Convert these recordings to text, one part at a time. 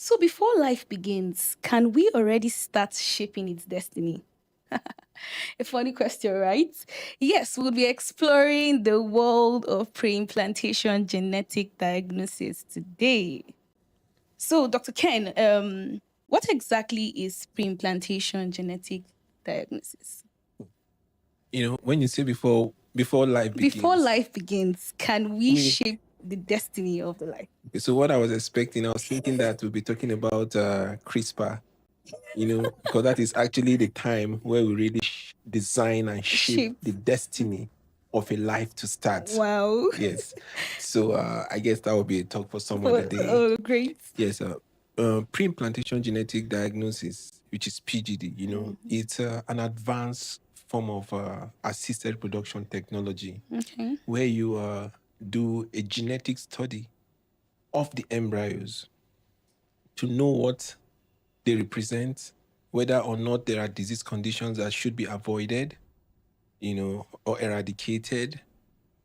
So before life begins, can we already start shaping its destiny? A funny question, right? Yes, we'll be exploring the world of preimplantation genetic diagnosis today. So, Dr. Ken, what exactly is preimplantation genetic diagnosis? When you say before life Before begins, life begins, can we me- shape the destiny of the life? so what I was expecting, I was thinking that we'll be talking about CRISPR, because that is actually the time where we really design and shape Shape. the destiny of a life to start. Wow. Yes. So I guess that would be a talk for some other day. Oh, great. Yes. Preimplantation genetic diagnosis, which is PGD, it's an advanced form of assisted reproduction technology Okay. where you do a genetic study of the embryos to know what they represent, whether or not there are disease conditions that should be avoided, or eradicated,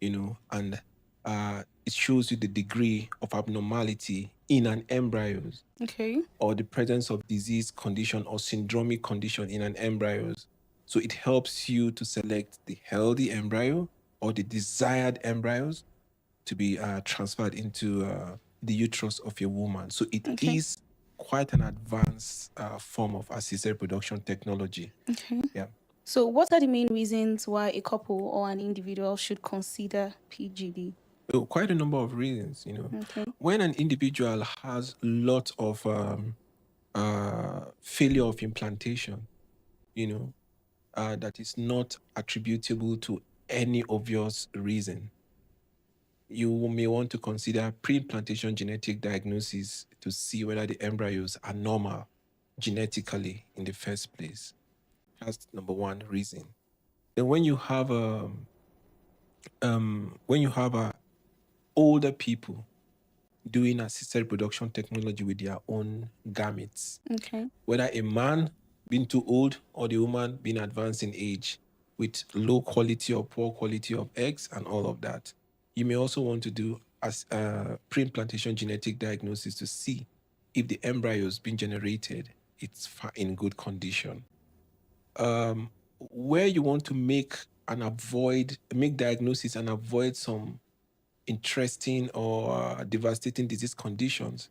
and it shows you the degree of abnormality in an embryos Okay. or the presence of disease condition or syndromic condition in an embryos. So it helps you to select the healthy embryo or the desired embryos to be transferred into the uterus of a woman. So it is quite an advanced form of assisted reproduction technology. Okay. Yeah. So, what are the main reasons why a couple or an individual should consider PGD? Oh, quite a number of reasons, Okay. When an individual has lots of failure of implantation, that is not attributable to any obvious reason, you may want to consider pre-implantation genetic diagnosis to see whether the embryos are normal genetically in the first place. That's number one reason. Then when you have older people doing assisted reproduction technology with their own gametes, Okay. whether a man being too old or the woman being advanced in age with low quality or poor quality of eggs and all of that, you may also want to do as pre-implantation genetic diagnosis to see if the embryos being generated it's in good condition. Where you want to make diagnosis and avoid some interesting or devastating disease conditions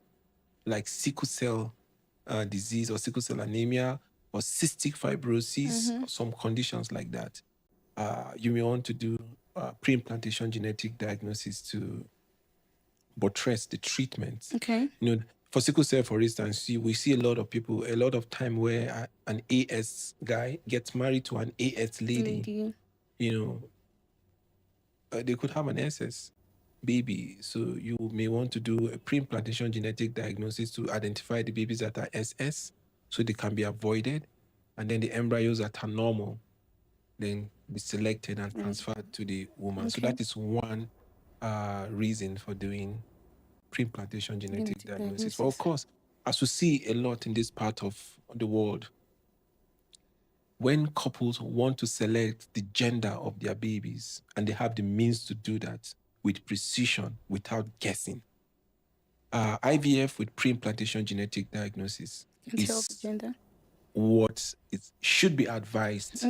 like sickle cell disease or sickle cell anemia or cystic fibrosis, or some conditions like that. You may want to do pre-implantation genetic diagnosis to buttress the treatment. Okay. For sickle cell, for instance, we see a lot of time where an AS guy gets married to an AS lady. They could have an SS baby. So you may want to do a pre-implantation genetic diagnosis to identify the babies that are SS so they can be avoided. And then the embryos that are normal, then be selected and transferred to the woman. Okay. So that is one reason for doing pre-implantation genetic diagnosis. But of course, as we see a lot in this part of the world, when couples want to select the gender of their babies and they have the means to do that with precision without guessing, IVF with pre-implantation genetic diagnosis is what it should be advised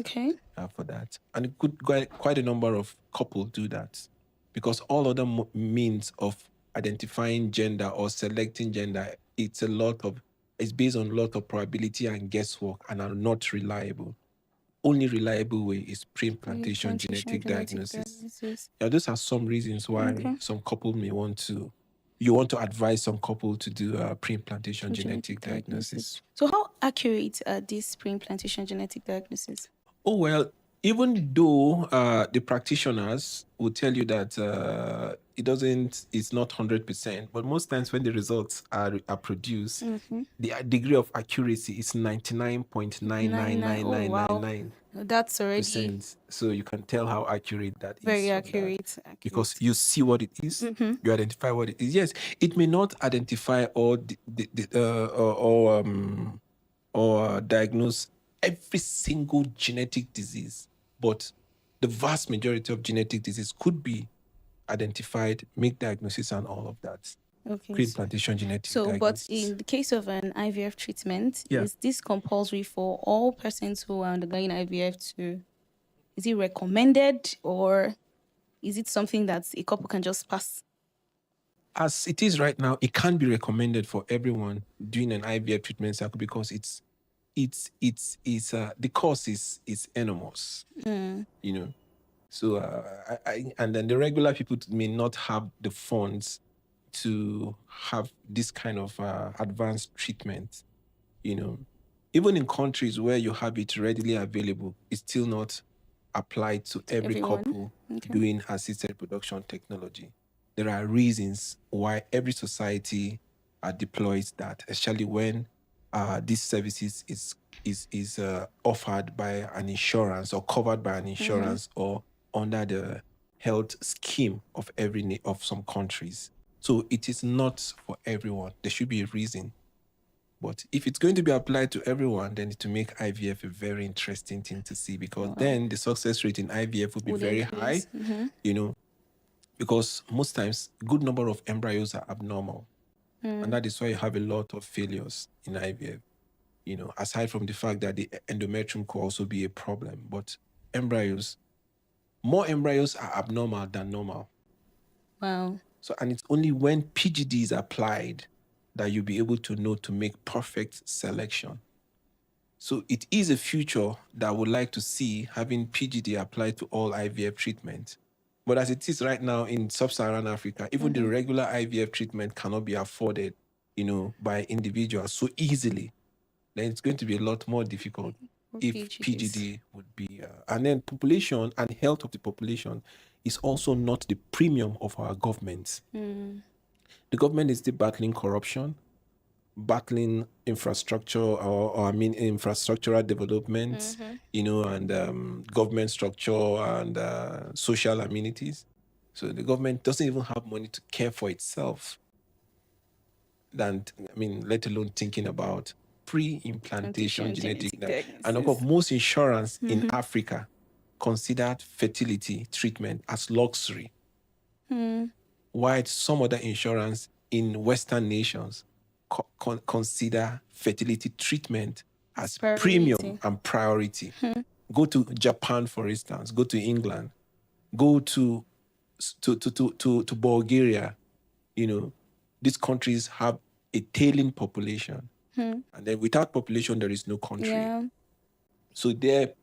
for that. And quite a number of couples do that because all other means of identifying gender or selecting gender, it's based on a lot of probability and guesswork and are not reliable. Only reliable way is pre-implantation genetic diagnosis. Yeah, those are some reasons why some couple you want to advise some couple to do pre-implantation genetic diagnosis. So how accurate are these pre-implantation genetic diagnosis? Oh, well, even though the practitioners will tell you that it's not 100%, but most times when the results are produced, the degree of accuracy is 99.99999. That's already so you can tell how accurate that is. Very accurate. Because you see what it is, you identify what it is. Yes, it may not identify or diagnose every single genetic disease, but the vast majority of genetic disease could be identified, make diagnosis and all of that. Okay. Preimplantation genetic So, but diagnosis. in the case of an IVF treatment, Yeah. is this compulsory for all persons who are undergoing IVF to? Is it recommended, or is it something that a couple can just pass? As it is right now, it can't be recommended for everyone doing an IVF treatment cycle because the cost is enormous, you know. So and then the regular people may not have the funds to have this kind of advanced treatment, you know. Even in countries where you have it readily available, it's still not applied to every everyone? couple Okay. doing assisted reproduction technology. There are reasons why every society deploys that, especially when these services is offered by an insurance or covered by an insurance or under the health scheme of of some countries. So it is not for everyone. There should be a reason. But if it's going to be applied to everyone, then it will make IVF a very interesting thing to see, because then the success rate in IVF would be very high, you know, because most times a good number of embryos are abnormal. And that is why you have a lot of failures in IVF, you know, aside from the fact that the endometrium could also be a problem. But more embryos are abnormal than normal. Wow. So, and it's only when PGD is applied that you'll be able to know to make perfect selection. So it is a future that I would like to see, having PGD applied to all IVF treatment. But as it is right now in sub-Saharan Africa, even the regular IVF treatment cannot be afforded, you know, by individuals so easily. Then it's going to be a lot more difficult if PGD would be. And then population and health of the population is also not the premium of our governments. The government is still battling corruption, battling infrastructure infrastructural development, you know, and government structure and social amenities. So the government doesn't even have money to care for itself. Let alone thinking about pre-implantation genetic diagnosis. And of course, most insurance in Africa considered fertility treatment as luxury, while some other insurance in Western nations consider fertility treatment as premium and priority. Go to Japan, for instance. Go to England. Go to Bulgaria. You know, these countries have a tailing population, and then without population, there is no country. Yeah. So their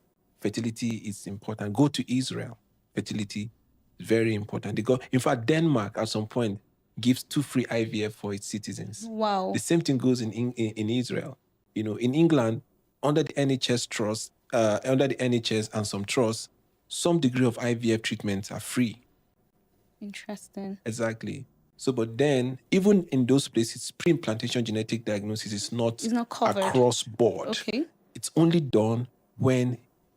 fertility is important. Go to Israel. Fertility is very important. In fact, Denmark at some point gives 2 free IVF for its citizens. Wow. The same thing goes in Israel. You know, in England, under the NHS trust, under the NHS and some trusts, some degree of IVF treatments are free. Interesting. Exactly. So, but then, even in those places, pre-implantation genetic diagnosis is not covered across board. Okay. It's only done when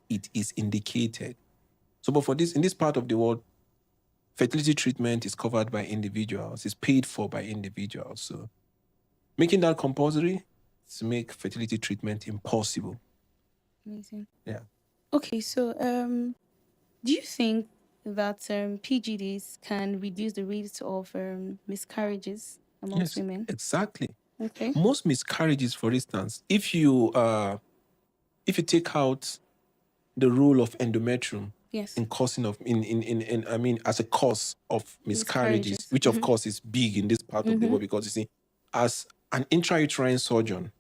it is indicated. So, but in this part of the world, fertility treatment is covered by individuals, it's paid for by individuals. So, making that compulsory to make fertility treatment impossible. Amazing. Yeah. Okay, so do you think that PGDs can reduce the rate of miscarriages amongst women? Exactly. Okay. Most miscarriages, for instance, if you take out the role of endometrium in causing of as a cause of miscarriages, which of course is big in this part of the world, because you see, as an intrauterine surgeon,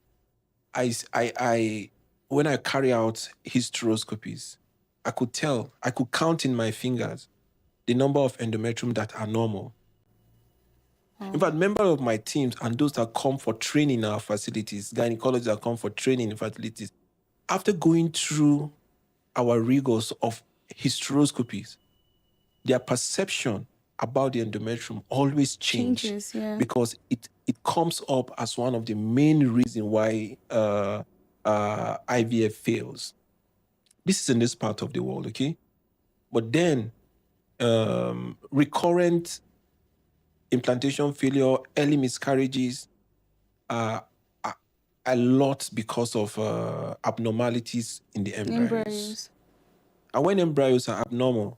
I when I carry out hysteroscopies, I could count in my fingers the number of endometrium that are normal. In fact, members of my teams and those that come for training in our facilities, gynecologists that come for training in facilities, after going through our rigors of hysteroscopies, their perception about the endometrium always changes, because it comes up as one of the main reasons why IVF fails. This is in this part of the world, okay? But then recurrent implantation failure, early miscarriages are a lot because of abnormalities in the embryos. And when embryos are abnormal,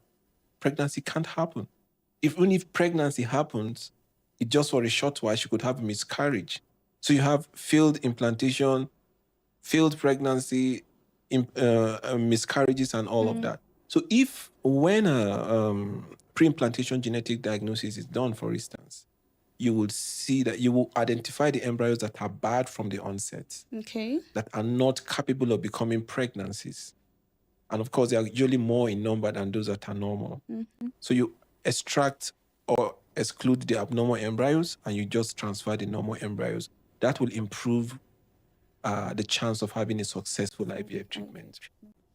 pregnancy can't happen. Even if pregnancy happens, it just for a short while, she could have a miscarriage. So you have failed implantation, failed pregnancy, miscarriages, and all of that. So if when a pre-implantation genetic diagnosis is done, for instance, you will see that you will identify the embryos that are bad from the onset, that are not capable of becoming pregnancies. And of course, they are usually more in number than those that are normal. So you extract or exclude the abnormal embryos and you just transfer the normal embryos. That will improve the chance of having a successful IVF treatment.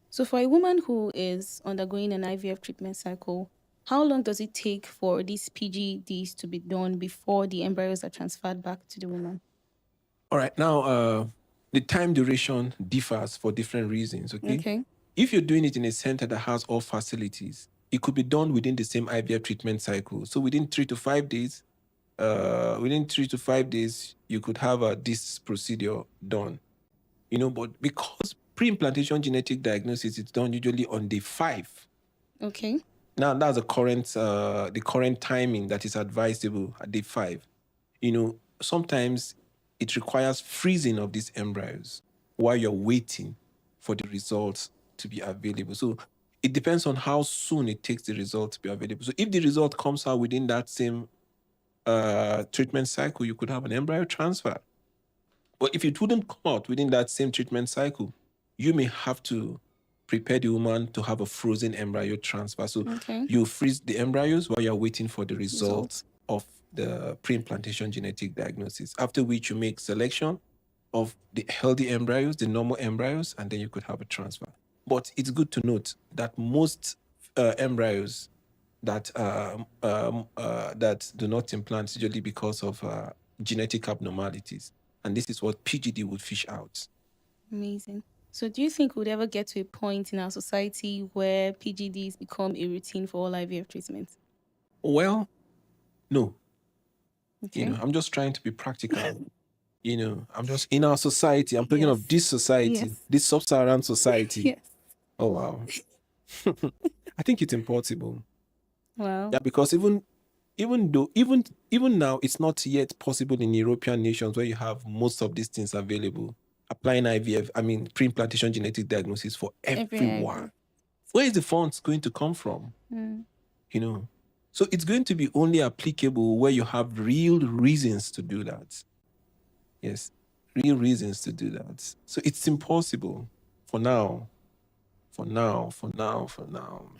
So for a woman who is undergoing an IVF treatment cycle, how long does it take for these PGDs to be done before the embryos are transferred back to the woman? All right. Now, the time duration differs for different reasons, okay? If you're doing it in a center that has all facilities, it could be done within the same IVF treatment cycle. So within 3 to 5 days, you could have this procedure done. But because pre-implantation genetic diagnosis is done usually on day 5. Okay. Now that's the current timing that is advisable at day 5. Sometimes it requires freezing of these embryos while you're waiting for the results to be available. So it depends on how soon it takes the result to be available. So if the result comes out within that same treatment cycle, you could have an embryo transfer. But if it wouldn't come out within that same treatment cycle, you may have to prepare the woman to have a frozen embryo transfer. So you freeze the embryos while you're waiting for the results of the pre-implantation genetic diagnosis, after which you make selection of the healthy embryos, the normal embryos, and then you could have a transfer. But it's good to note that most embryos that do not implant usually because of genetic abnormalities. And this is what PGD would fish out. Amazing. So do you think we'd ever get to a point in our society where PGDs become a routine for all IVF treatments? Well, no. I'm just trying to be practical. I'm just in our society. I'm thinking of this society, this sub-Saharan society. Yes. Oh, wow. I think it's impossible. Wow. Yeah, because even now, it's not yet possible in European nations where you have most of these things available. Applying IVF, pre-implantation genetic diagnosis for everyone. Where is the funds going to come from? So it's going to be only applicable where you have real reasons to do that. Yes, real reasons to do that. So it's impossible for now.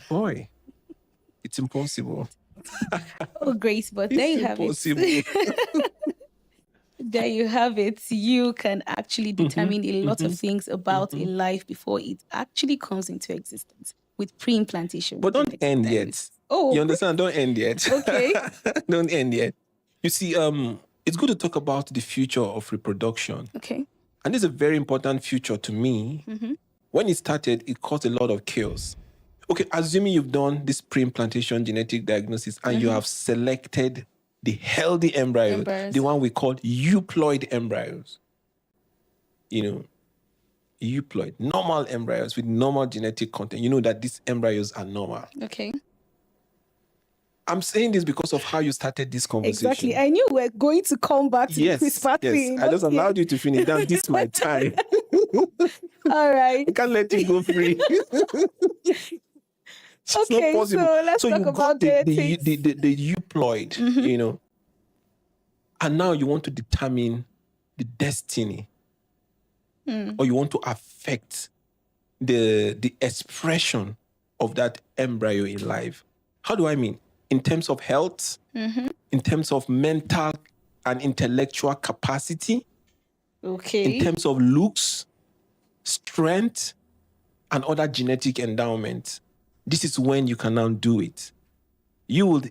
Boy, it's impossible. Oh, Grace, but there you have it. There you have it. You can actually determine a lot of things about a life before it actually comes into existence with pre-implantation. But don't end yet. Oh, you understand? Don't end yet. Okay. Don't end yet. You see, it's good to talk about the future of reproduction. Okay. And this is a very important future to me. When it started, it caused a lot of chaos. Okay, assuming you've done this pre-implantation genetic diagnosis and you have selected the healthy embryos, the one we call euploid embryos. Euploid, normal embryos with normal genetic content. You know that these embryos are normal. Okay. I'm saying this because of how you started this conversation. Exactly. I knew we're going to come back to this part. Yes. I just allowed you to finish. Now this is my time. All right. I can't let you go free. Okay, so let's talk about the euploid, and now you want to determine the destiny, or you want to affect the expression of that embryo in life. How do I mean? In terms of health, in terms of mental and intellectual capacity, in terms of looks, strength, and other genetic endowments. This is when you can now do it. You will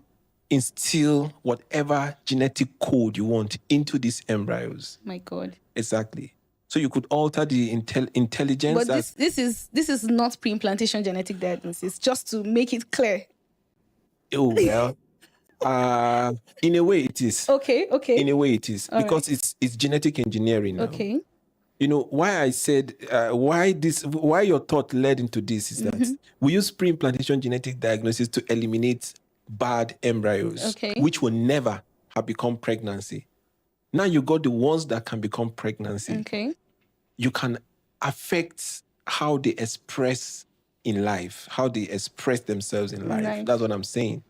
instill whatever genetic code you want into these embryos. My God. Exactly. So you could alter the intelligence. But this is not pre-implantation genetic diagnosis, just to make it clear. Oh, well, in a way it is. Okay. In a way it is. All because right. It's genetic engineering now. Okay. Why I said, why your thought led into this is that we use pre-implantation genetic diagnosis to eliminate bad embryos, which will never have become pregnancy. Now you got the ones that can become pregnancy. Okay. You can affect how they express in life, how they express themselves in life. Nice. That's what I'm saying.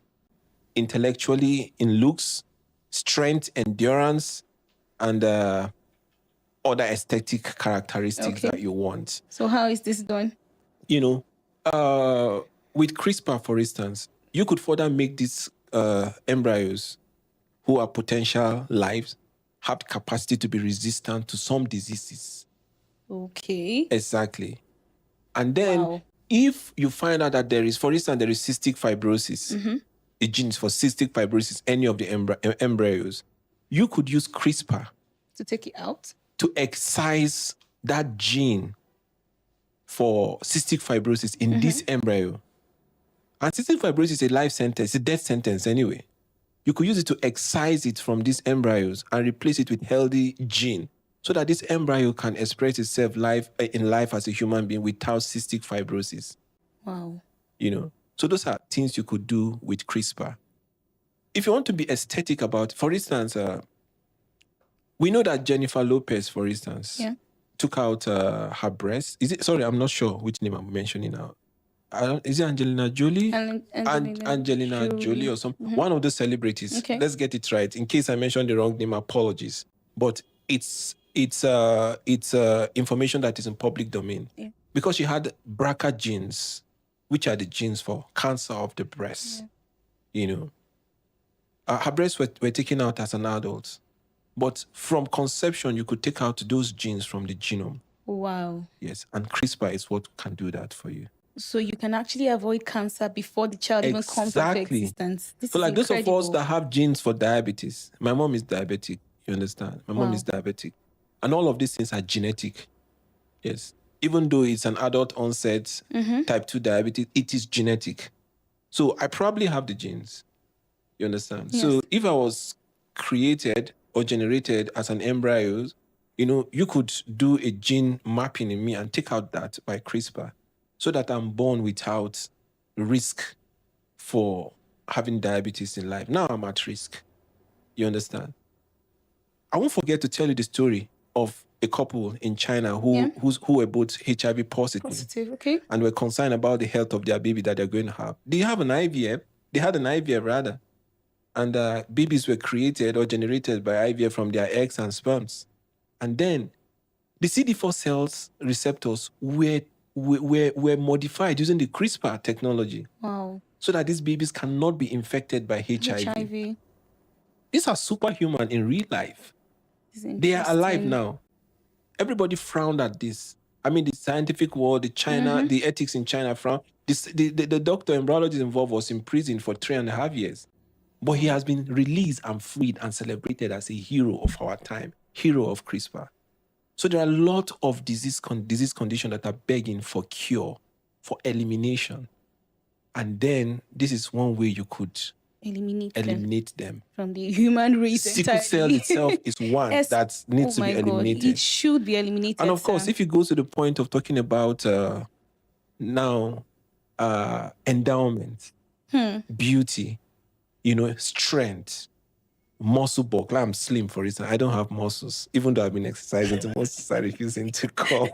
Intellectually, in looks, strength, endurance, and other aesthetic characteristics that you want. So how is this done? You know, with CRISPR, for instance, you could further make these embryos who are potential lives have the capacity to be resistant to some diseases. Okay. Exactly. And then if you find out that there is, for instance, there is cystic fibrosis, a gene for cystic fibrosis, any of the embryos, you could use CRISPR to take it out, to excise that gene for cystic fibrosis in this embryo. And cystic fibrosis is a life sentence, a death sentence anyway. You could use it to excise it from these embryos and replace it with healthy gene so that this embryo can express itself in life as a human being without cystic fibrosis. Wow. You know, so those are things you could do with CRISPR. If you want to be aesthetic about, for instance, we know that Jennifer Lopez, for instance, took out her breast. I'm not sure which name I'm mentioning now. Is it Angelina Jolie? Angelina Jolie or something. One of the celebrities. Okay. Let's get it right. In case I mentioned the wrong name, apologies. But it's information that is in public domain. Yeah. Because she had BRCA genes, which are the genes for cancer of the breast. Yeah. You know, her breasts were taken out as an adult. But from conception, you could take out those genes from the genome. Wow. Yes, and CRISPR is what can do that for you. So you can actually avoid cancer before the child even comes into existence. This is like incredible. Those of us that have genes for diabetes, my mom is diabetic, you understand? My mom is diabetic. And all of these things are genetic. Yes. Even though it's an adult onset type 2 diabetes, it is genetic. So I probably have the genes. You understand? Yes. So if I was created or generated as an embryo, you know, you could do a gene mapping in me and take out that by CRISPR so that I'm born without risk for having diabetes in life. Now I'm at risk. You understand? I won't forget to tell you the story of a couple in China who were both HIV positive. Okay. And were concerned about the health of their baby that they're going to have. They have an IVF. They had an IVF rather. And babies were created or generated by IVF from their eggs and sperms. And then the CD4 cells receptors were modified using the CRISPR technology. Wow. So that these babies cannot be infected by HIV. These are superhuman in real life. They are alive now. Everybody frowned at this. I mean, the scientific world, the ethics in China frowned. The doctor embryologist involved was in prison for 3.5 years. But he has been released and freed and celebrated as a hero of our time, hero of CRISPR. So there are a lot of disease conditions that are begging for cure, for elimination. And then this is one way you could eliminate them. From the human race. Sickle cell itself is one that needs to be eliminated. It should be eliminated. And of course, if you go to the point of talking about endowment, beauty, you know, strength, muscle bulk. Like I'm slim, for instance. I don't have muscles. Even though I've been exercising to muscles, I refusing to come.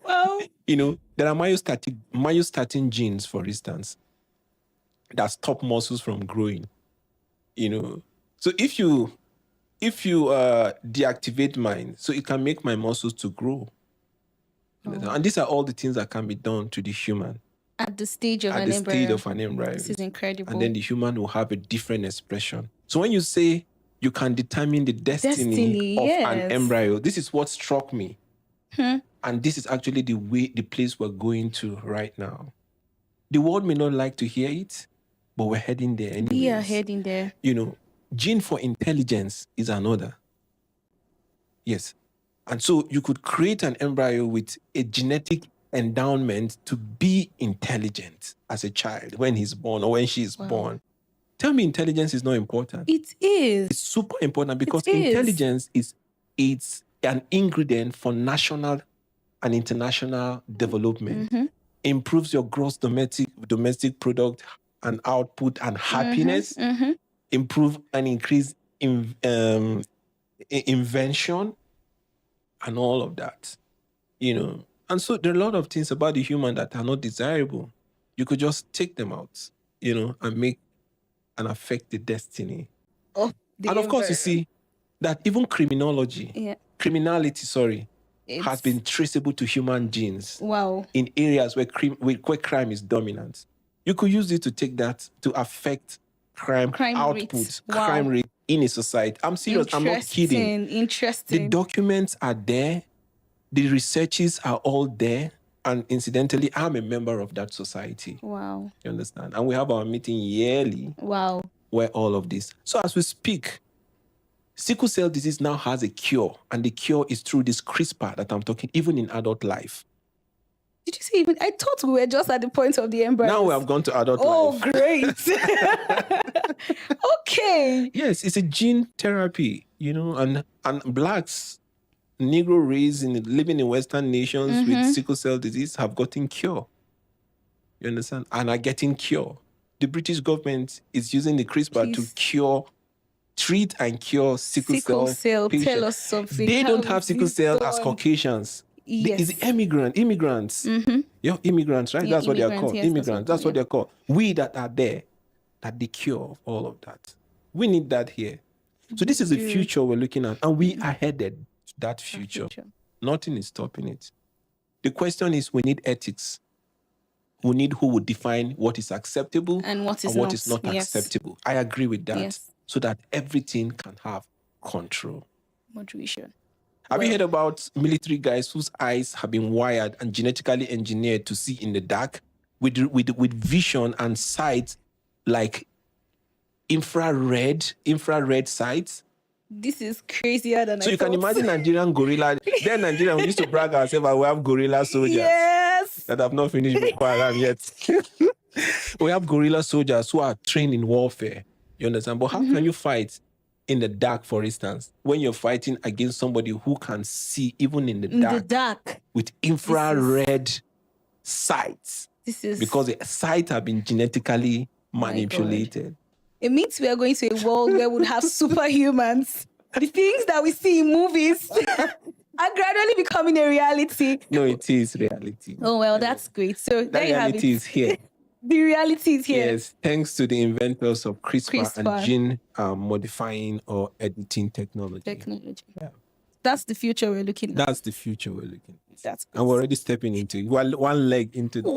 Well, you know, there are myostatin genes, for instance, that stop muscles from growing. You know, so if you deactivate mine, so it can make my muscles to grow. And these are all the things that can be done to the human. At the stage of an embryo. This is incredible. And then the human will have a different expression. So when you say you can determine the destiny of an embryo, this is what struck me. And this is actually the place we're going to right now. The world may not like to hear it, but we're heading there anyways. We are heading there. You know, gene for intelligence is another. Yes. And so you could create an embryo with a genetic endowment to be intelligent as a child when he's born or when she's born. Tell me intelligence is not important. It is. It's super important because intelligence it's an ingredient for national and international development. Improves your gross domestic product and output and happiness. improve and increase invention and all of that, And so there are a lot of things about the human that are not desirable. You could just take them out, and make and affect the destiny. And of course, you see that even criminality, has been traceable to human genes. Wow. In areas where crime is dominant. You could use it to take that to affect crime output, crime rate in a society. I'm serious. I'm not kidding. Interesting. The documents are there. The researches are all there. And incidentally, I'm a member of that society. Wow. You understand? And we have our meeting yearly. Wow. Where all of this. So as we speak, sickle cell disease now has a cure. And the cure is through this CRISPR that I'm talking, even in adult life. Did you say even? I thought we were just at the point of the embryos. Now we have gone to adult life. Oh, great. Okay. Yes, it's a gene therapy, and blacks, Negro raised living in Western nations with sickle cell disease have gotten cure. You understand? And are getting cure. The British government is using the CRISPR to treat and cure sickle cell patients. Tell us something. They don't have sickle cell as Caucasians. Yes. It's immigrants. You're immigrants, right? Yeah, that's what they are called. Yes, immigrants. That's what they're called. We that are there, that the cure of all of that. We need that here. So this is the future we're looking at. And we are headed to that future. Nothing is stopping it. The question is, we need ethics. We need who would define what is acceptable and what is not acceptable. I agree with that. So that everything can have control. Moderation. Have you heard about military guys whose eyes have been wired and genetically engineered to see in the dark with vision and sight like infrared sights? This is crazier than I thought. So you can imagine Nigerian gorilla. Then Nigeria, we used to brag ourselves that we have gorilla soldiers. Yes. That have not finished Boko Haram yet. We have gorilla soldiers who are trained in warfare. You understand? But how can you fight in the dark, for instance, when you're fighting against somebody who can see even in the dark with infrared sights? Because the sight have been genetically manipulated. It means we are going to a world where we'll have superhumans. The things that we see in movies are gradually becoming a reality. No, it is reality. Oh, well, that's great. So that reality is here. The reality is here. Yes, thanks to the inventors of CRISPR. And gene modifying or editing technology. Yeah. That's the future we're looking at. That's the future we're looking at. That's good. And we're already stepping into it. One leg into the